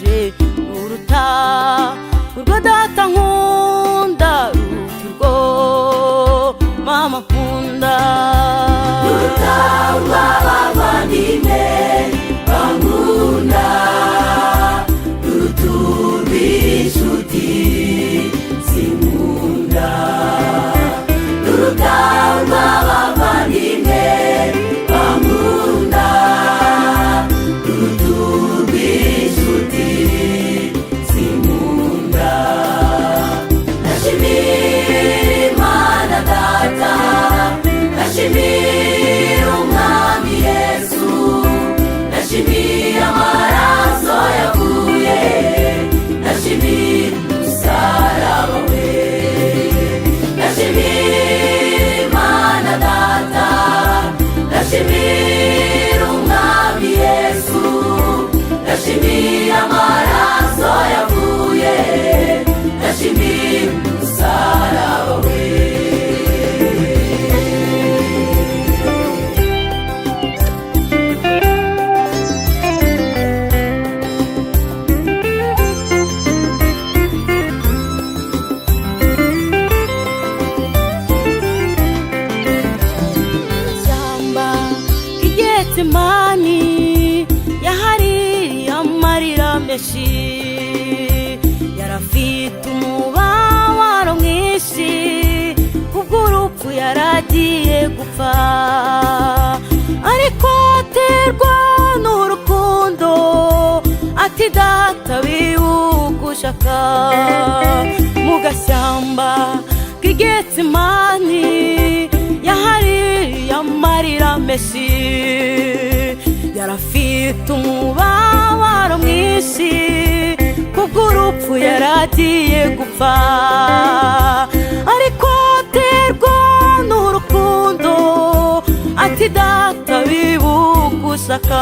ruje ruruta urwo data nkunda ruruta urwo mama nkunda ruruta urw'abavandimwe bankunda ruruta urw'inshuti zinkunda ruruta urw'abavandimwe bankunda ruruta urw'inshuti zinkunda ndashimira Imana Data ndashimira umwami Yesu ndashimira amaraso yavuye ndashimira umusaraba we ndashimira Imana Data ndashimira umwami Yesu ndashimira amaraso yavuye ndashimira umusaraba we Imani yahari amarira menshi yarafite umubabaro mwinshi kubw'urupfu yaragiye gupfa ariko aterwa n'urukundo ati data wiwugushaka mu gashyamba k'Igetsemani yahari amarira menshi yarafite umubabaro mwinshi kubw'urupfu yaragiye gupfa ariko aterwa n'urukundo ati data wibugushaka